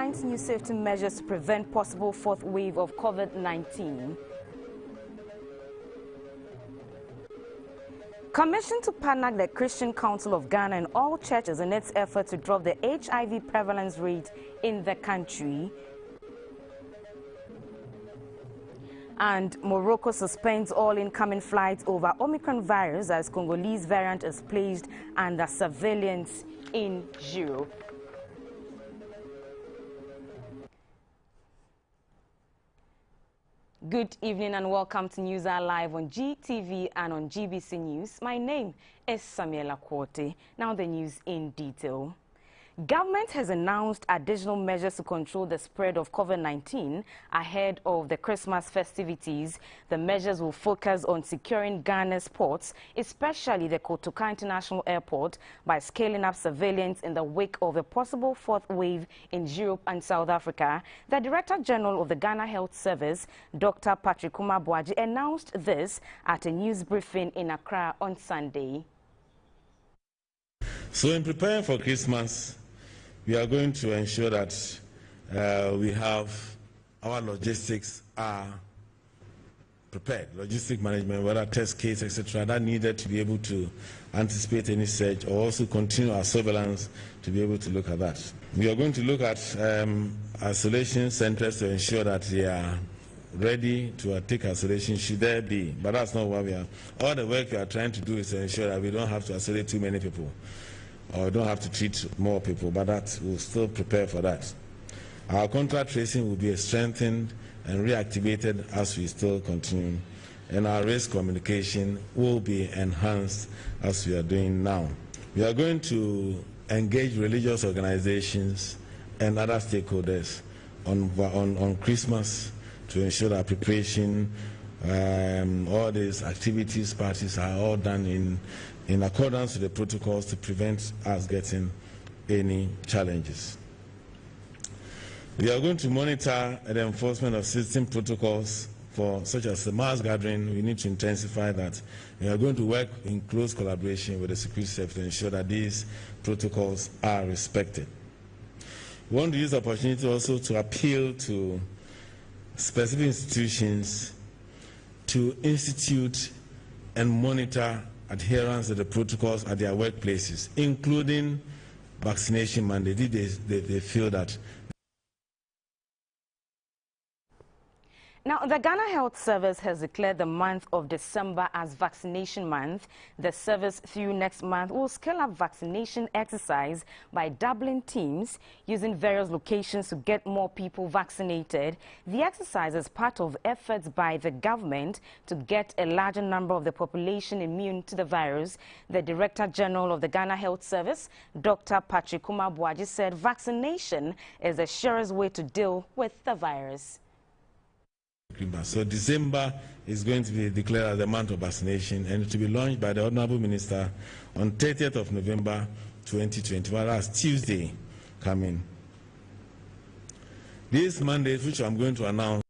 COVID-19 new safety measures to prevent possible fourth wave of COVID-19. Commissioned to partner the Christian Council of Ghana and all churches in its effort to drop the HIV prevalence rate in the country. And Morocco suspends all incoming flights over Omicron virus as Congolese variant is placed under surveillance in Europe. Good evening and welcome to News Hour Live on GTV and on GBC News. My name is Samuela Kwote. Now the news in detail. Government has announced additional measures to control the spread of COVID-19 ahead of the Christmas festivities. The measures will focus on securing Ghana's ports, especially the Kotoka International Airport, by scaling up surveillance in the wake of a possible fourth wave in Europe and South Africa. The Director General of the Ghana Health Service, Dr. Patrick Kumar-Boaji, announced this at a news briefing in Accra on Sunday. So in preparing for Christmas, we are going to ensure that we have our logistics are prepared. Logistic management, whether test kits, etc., that needed to be able to anticipate any surge or also continue our surveillance to be able to look at that. We are going to look at isolation centers to ensure that they are ready to take isolation should there be. But that's not what we are. All the work we are trying to do is to ensure that we don't have to isolate too many people, or don't have to treat more people, but that we'll still prepare for that. Our contact tracing will be strengthened and reactivated as we still continue, and our risk communication will be enhanced as we are doing now. We are going to engage religious organizations and other stakeholders on Christmas to ensure that preparation, all these activities, parties are all done in accordance with the protocols to prevent us getting any challenges. We are going to monitor the enforcement of system protocols for such as the mass gathering. We need to intensify that. We are going to work in close collaboration with the security service to ensure that these protocols are respected. We want to use the opportunity also to appeal to specific institutions to institute and monitor adherence to the protocols at their workplaces, including vaccination mandate. They feel that. Now, the Ghana Health Service has declared the month of December as Vaccination Month. The service through next month will scale up vaccination exercise by doubling teams, using various locations to get more people vaccinated. The exercise is part of efforts by the government to get a larger number of the population immune to the virus. The Director General of the Ghana Health Service, Dr. Patrick Kumar-Boaji, said vaccination is the surest way to deal with the virus. So December is going to be declared as the month of vaccination, and to be launched by the Honorable Minister on 30th of November 2021. That's Tuesday coming. This Monday, which I'm going to announce,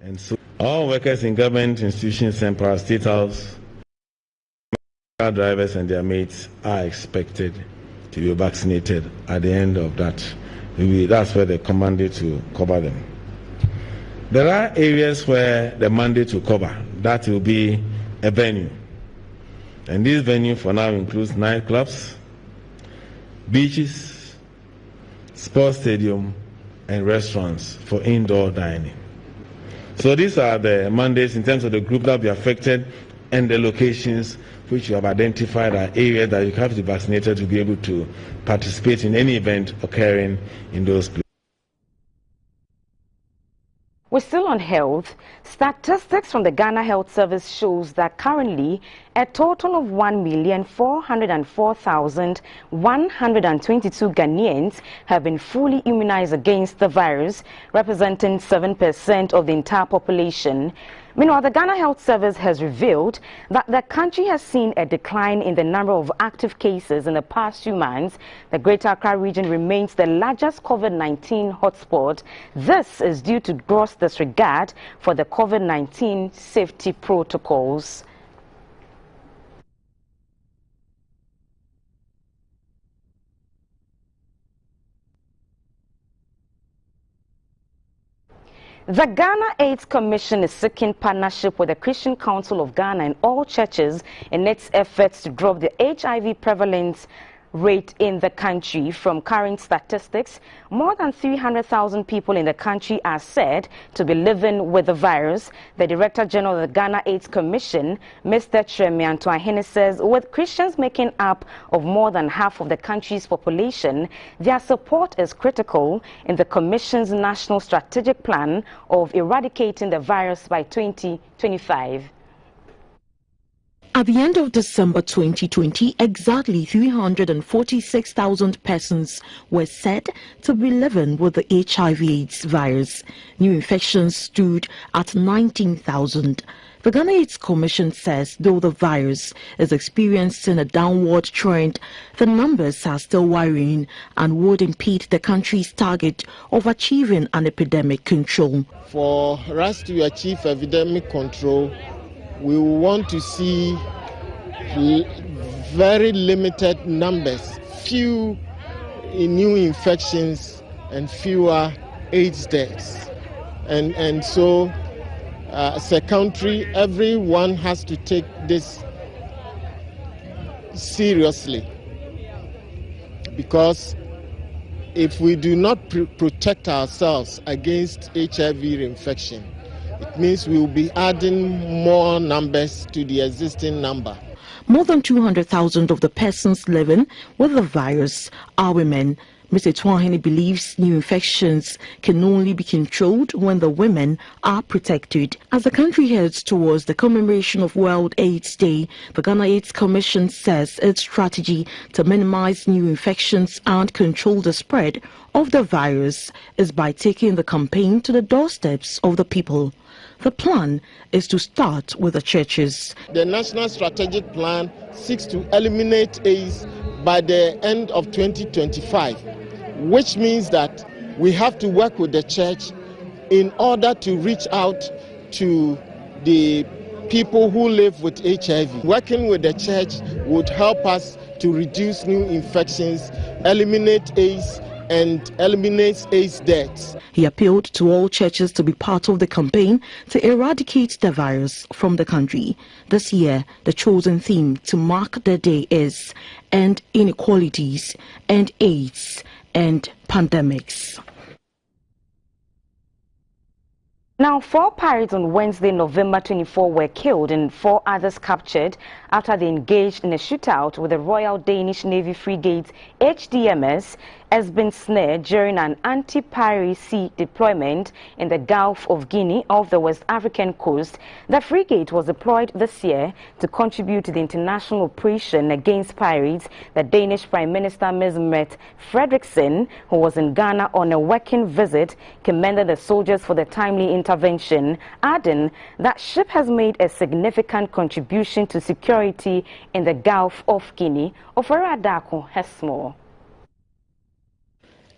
and so all workers in government institutions and parastatals, car drivers and their mates are expected to be vaccinated at the end of that. That's where they're commanded to cover them. There are areas where the mandate to cover, that will be a venue. And this venue for now includes nightclubs, beaches, sports stadium, and restaurants for indoor dining. So these are the mandates in terms of the group that will be affected and the locations which you have identified are areas that you have to be vaccinated to be able to participate in any event occurring in those places. We're still on health. Statistics from the Ghana Health Service shows that currently a total of 1,404,122 Ghanaians have been fully immunized against the virus, representing 7% of the entire population. Meanwhile, the Ghana Health Service has revealed that the country has seen a decline in the number of active cases in the past few months. The Greater Accra region remains the largest COVID-19 hotspot. This is due to gross disregard for the COVID-19 safety protocols. The Ghana AIDS Commission is seeking partnership with the Christian Council of Ghana and all churches in its efforts to drop the HIV prevalence rate in the country. From current statistics, more than 300,000 people in the country are said to be living with the virus. The Director General of the Ghana AIDS Commission, Mr. Tremianto Ahene, says with Christians making up of more than half of the country's population, their support is critical in the Commission's national strategic plan of eradicating the virus by 2025. At the end of December 2020, exactly 346,000 persons were said to be living with the HIV/AIDS virus. New infections stood at 19,000. The Ghana AIDS Commission says though the virus is experiencing a downward trend, the numbers are still worrying and would impede the country's target of achieving an epidemic control. For us to achieve epidemic control, we want to see very limited numbers, few new infections and fewer AIDS deaths. And so as a country, everyone has to take this seriously, because if we do not protect ourselves against HIV infection, it means we will be adding more numbers to the existing number. More than 200,000 of the persons living with the virus are women. Mr. Twahini believes new infections can only be controlled when the women are protected. As the country heads towards the commemoration of World AIDS Day, the Ghana AIDS Commission says its strategy to minimize new infections and control the spread of the virus is by taking the campaign to the doorsteps of the people. The plan is to start with the churches. The National Strategic Plan seeks to eliminate AIDS by the end of 2025, which means that we have to work with the church in order to reach out to the people who live with HIV. Working with the church would help us to reduce new infections, eliminate AIDS, and eliminates AIDS deaths. He appealed to all churches to be part of the campaign to eradicate the virus from the country. This year, the chosen theme to mark the day is End Inequalities, End AIDS, and Pandemics. Now, 4 pirates on Wednesday, November 24, were killed and 4 others captured after they engaged in a shootout with the Royal Danish Navy frigate HDMS Esben Snare during an anti-piracy deployment in the Gulf of Guinea off the West African coast. The frigate was deployed this year to contribute to the international operation against pirates. The Danish Prime Minister Ms. Mette Frederiksen, who was in Ghana on a working visit, commended the soldiers for the timely intervention, adding that ship has made a significant contribution to security in the Gulf of Guinea. Ofera Adako has more.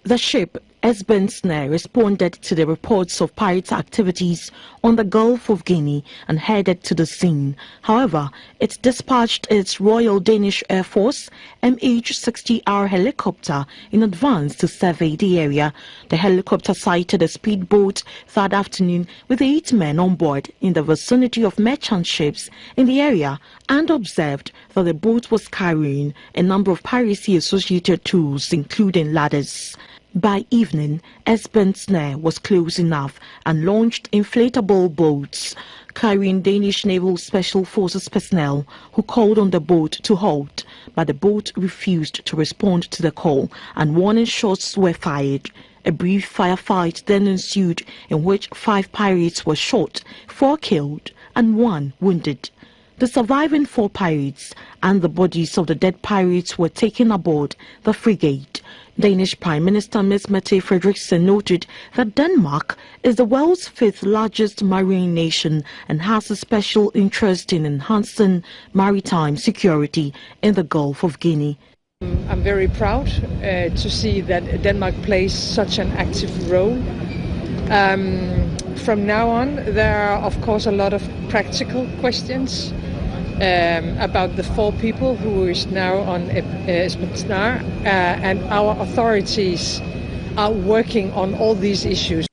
The ship Esben Snare responded to the reports of pirate activities on the Gulf of Guinea and headed to the scene. However, it dispatched its Royal Danish Air Force MH-60R helicopter in advance to survey the area. The helicopter sighted a speedboat that afternoon with 8 men on board in the vicinity of merchant ships in the area and observed that the boat was carrying a number of piracy-associated tools, including ladders. By evening, Esbern Snare was close enough and launched inflatable boats carrying Danish Naval Special Forces personnel who called on the boat to halt, but the boat refused to respond to the call and warning shots were fired. A brief firefight then ensued in which 5 pirates were shot, 4 killed and 1 wounded. The surviving 4 pirates and the bodies of the dead pirates were taken aboard the frigate. Danish Prime Minister Ms. Mette Frederiksen noted that Denmark is the world's 5th largest marine nation and has a special interest in enhancing maritime security in the Gulf of Guinea. I'm very proud to see that Denmark plays such an active role. From now on, there are of course a lot of practical questions about the 4 people who is now on Esbern Snare, and our authorities are working on all these issues.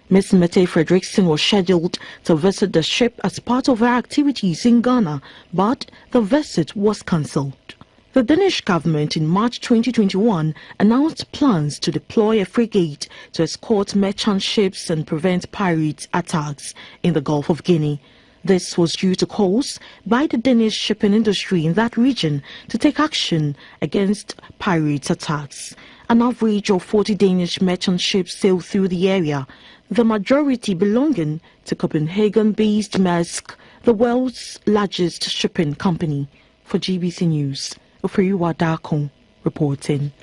Ms. Mette Frederiksen was scheduled to visit the ship as part of her activities in Ghana, but the visit was cancelled. The Danish government in March 2021 announced plans to deploy a frigate to escort merchant ships and prevent pirate attacks in the Gulf of Guinea. This was due to calls by the Danish shipping industry in that region to take action against pirate attacks. An average of 40 Danish merchant ships sail through the area, the majority belonging to Copenhagen-based Maersk, the world's largest shipping company. For GBC News, Oferiwa Dakon reporting.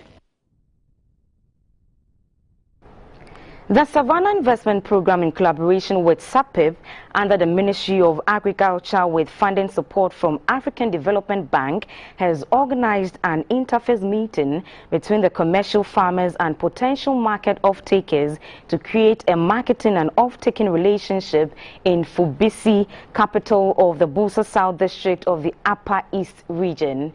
The Savannah Investment Program, in collaboration with SAPIP under the Ministry of Agriculture with funding support from African Development Bank, has organized an interface meeting between the commercial farmers and potential market off-takers to create a marketing and off-taking relationship in Fubisi, capital of the Busa South District of the Upper East region.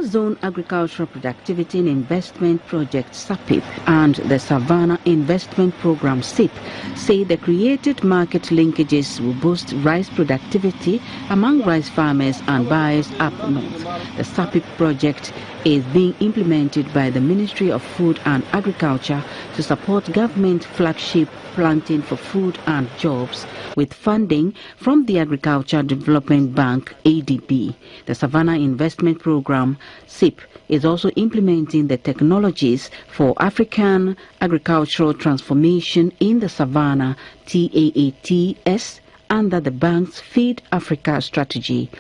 Zone Agricultural Productivity and Investment Project SAPIP and the Savannah Investment Program SIP say the created market linkages will boost rice productivity among rice farmers and buyers up north. The SAPIP project is being implemented by the Ministry of Food and Agriculture to support government flagship planting for food and jobs with funding from the Agriculture Development Bank ADB. The Savannah Investment Program SIP is also implementing the technologies for African agricultural transformation in the Savannah TAATS under the bank's Feed Africa strategy.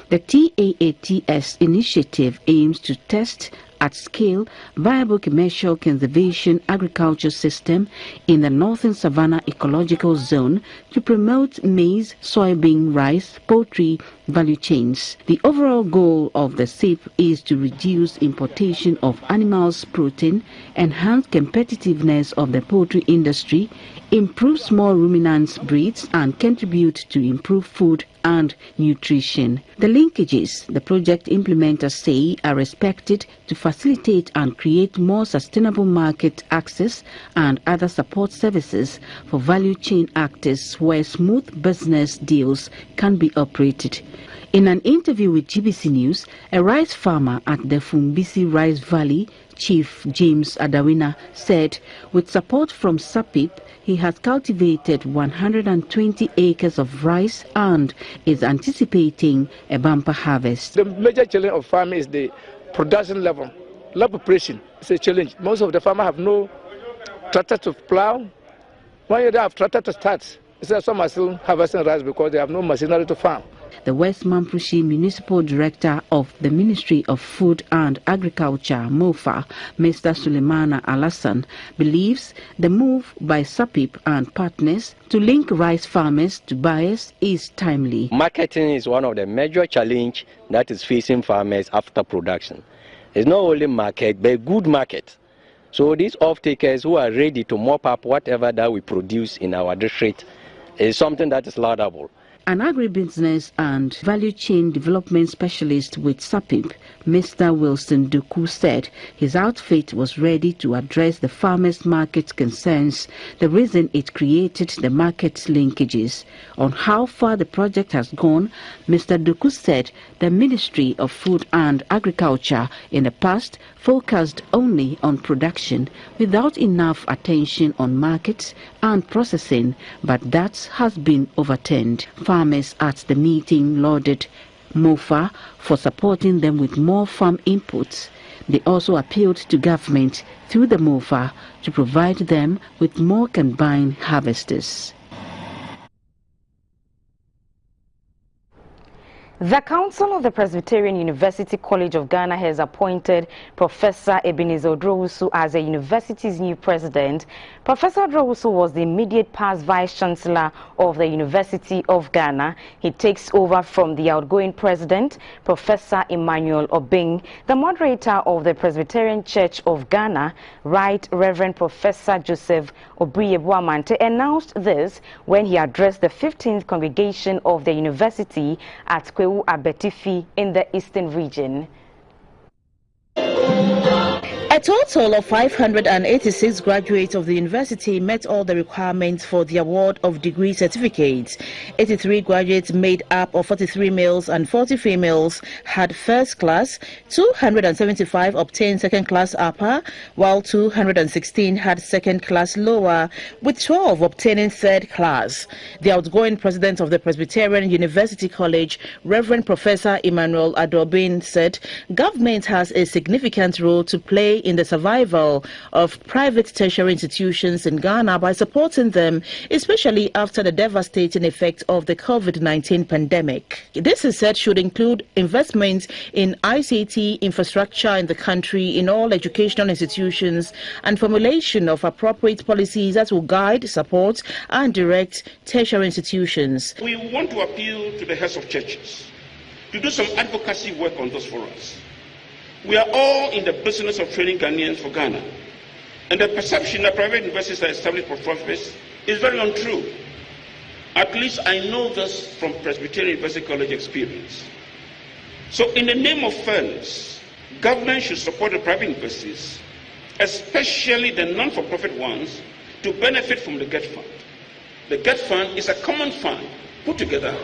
The TAATS initiative aims to test at scale viable commercial conservation agriculture system in the northern Savannah ecological zone to promote maize, soybean, rice, poultry value chains. The overall goal of the SIP is to reduce importation of animals' protein, enhance competitiveness of the poultry industry, improve small ruminants breeds, and contribute to improve food and nutrition. The linkages the project implementers say are expected to facilitate and create more sustainable market access and other support services for value chain actors where smooth business deals can be operated. In an interview with GBC News, a rice farmer at the Fumbisi Rice Valley, Chief James Adawina, said with support from SAPIP, he has cultivated 120 acres of rice and is anticipating a bumper harvest. The major challenge of farming is the production level. Land preparation is a challenge. Most of the farmers have no tractor to plow. When you don't have tractor to start, some are still harvesting rice because they have no machinery to farm. The West Mamprushi Municipal Director of the Ministry of Food and Agriculture, MOFA, Mr. Suleimana Alassan, believes the move by SAPIP and partners to link rice farmers to buyers is timely. Marketing is one of the major challenges that is facing farmers after production. It's not only market, but a good market. So these off-takers who are ready to mop up whatever that we produce in our district is something that is laudable. An agribusiness and value chain development specialist with SAPIP, Mr. Wilson Duku, said his outfit was ready to address the farmers' market concerns, the reason it created the market linkages. On how far the project has gone, Mr. Duku said the Ministry of Food and Agriculture in the past focused only on production without enough attention on markets and processing, but that has been overturned. Farmers at the meeting lauded MOFA for supporting them with more farm inputs. They also appealed to government through the MOFA to provide them with more combined harvesters. The Council of the Presbyterian University College of Ghana has appointed Professor Ebenezer Odrowusu as the university's new president. Professor Odrowusu was the immediate past vice-chancellor of the University of Ghana. He takes over from the outgoing president, Professor Emmanuel Obeng. The moderator of the Presbyterian Church of Ghana, Right Reverend Professor Joseph Obriebuamante, announced this when he addressed the 15th congregation of the university at Abetifi in the Eastern region. A total of 586 graduates of the university met all the requirements for the award of degree certificates. 83 graduates made up of 43 males and 40 females had first class, 275 obtained second class upper, while 216 had second class lower, with 12 obtaining third class. The outgoing president of the Presbyterian University College, Reverend Professor Emmanuel Adobin, said government has a significant role to play in the survival of private tertiary institutions in Ghana by supporting them, especially after the devastating effect of the COVID-19 pandemic. This, he said, should include investments in ICT infrastructure in the country, in all educational institutions, and formulation of appropriate policies that will guide, support, and direct tertiary institutions. We want to appeal to the heads of churches to do some advocacy work on this for us. We are all in the business of training Ghanaians for Ghana. And the perception that private universities are established for profits is very untrue. At least I know this from Presbyterian University College experience. So in the name of fairness, government should support the private universities, especially the non-for-profit ones, to benefit from the GET Fund. The GET Fund is a common fund put together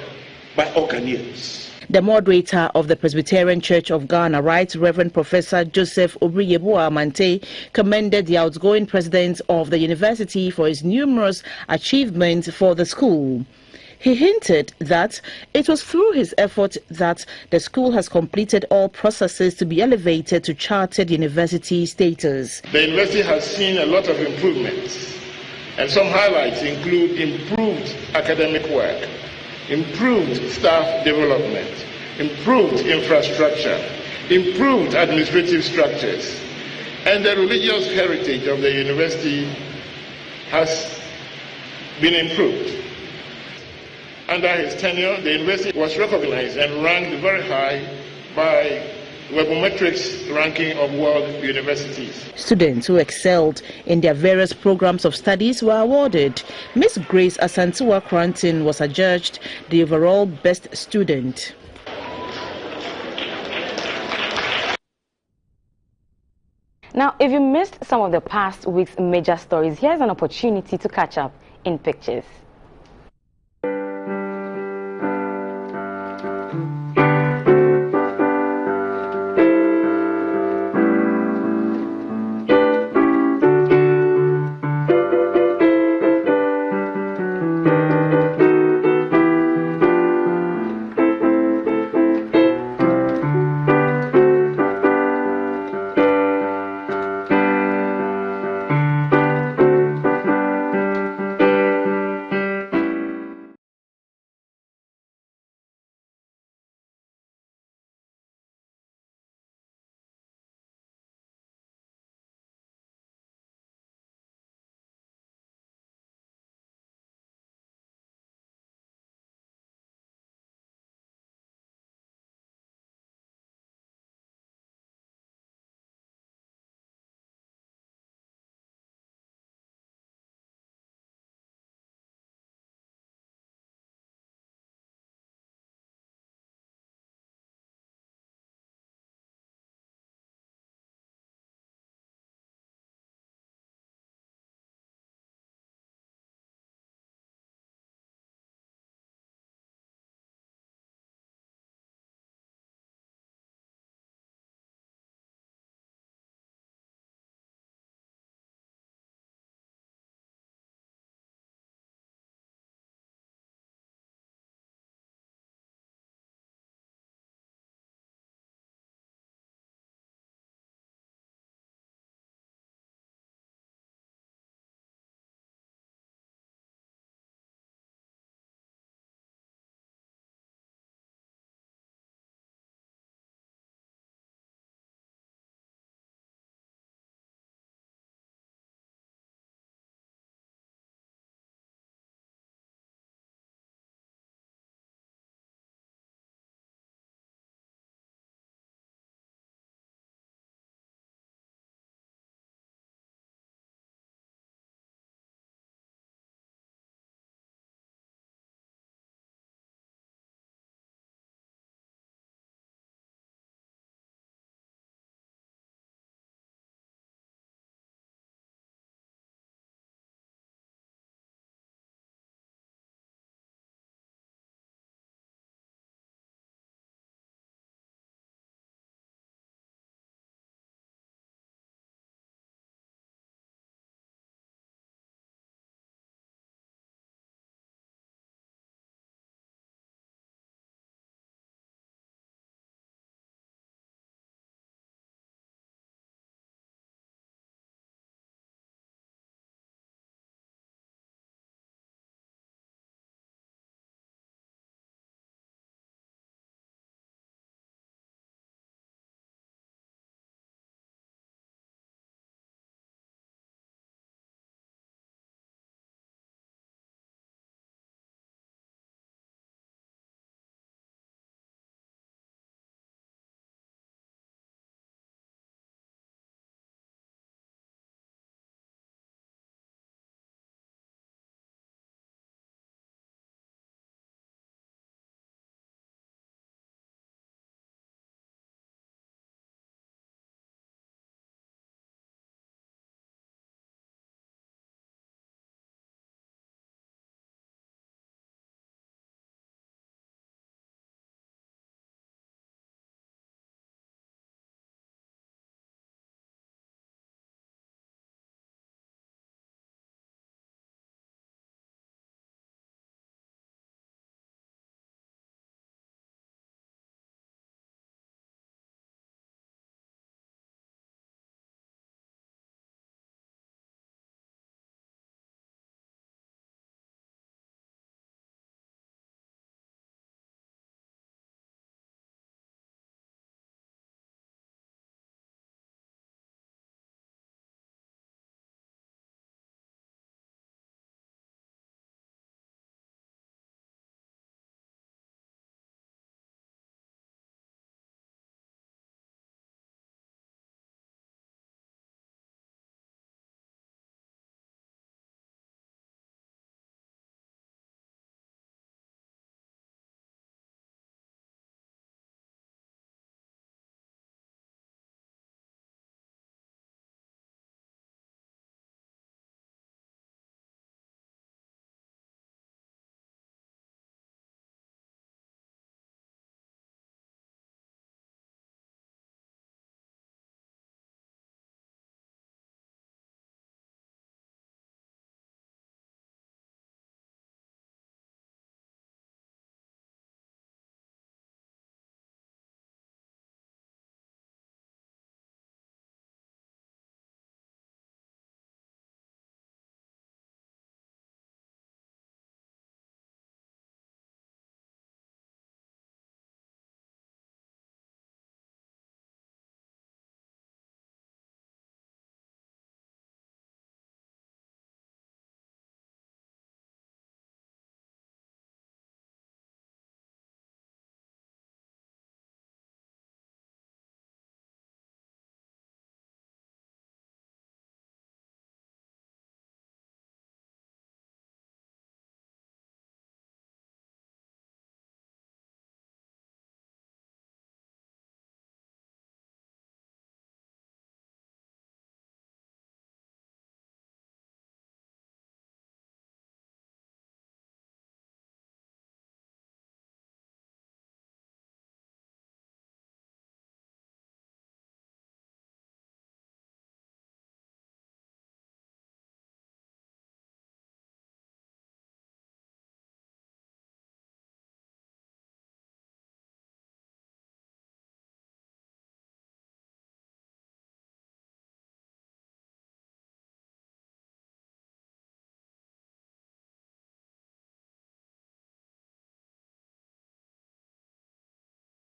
by all Ghanaians. The moderator of the Presbyterian Church of Ghana, Right Reverend Professor Joseph Obriebuamante, commended the outgoing president of the university for his numerous achievements for the school. He hinted that it was through his effort that the school has completed all processes to be elevated to chartered university status. The university has seen a lot of improvements, and some highlights include improved academic work, improved staff development, improved infrastructure, improved administrative structures, and the religious heritage of the university has been improved. Under his tenure, the university was recognized and ranked very high by Webometrics ranking of world universities. Students who excelled in their various programs of studies were awarded. Miss Grace Asantua Cranton was adjudged the overall best student. Now, if you missed some of the past week's major stories, here's an opportunity to catch up in pictures.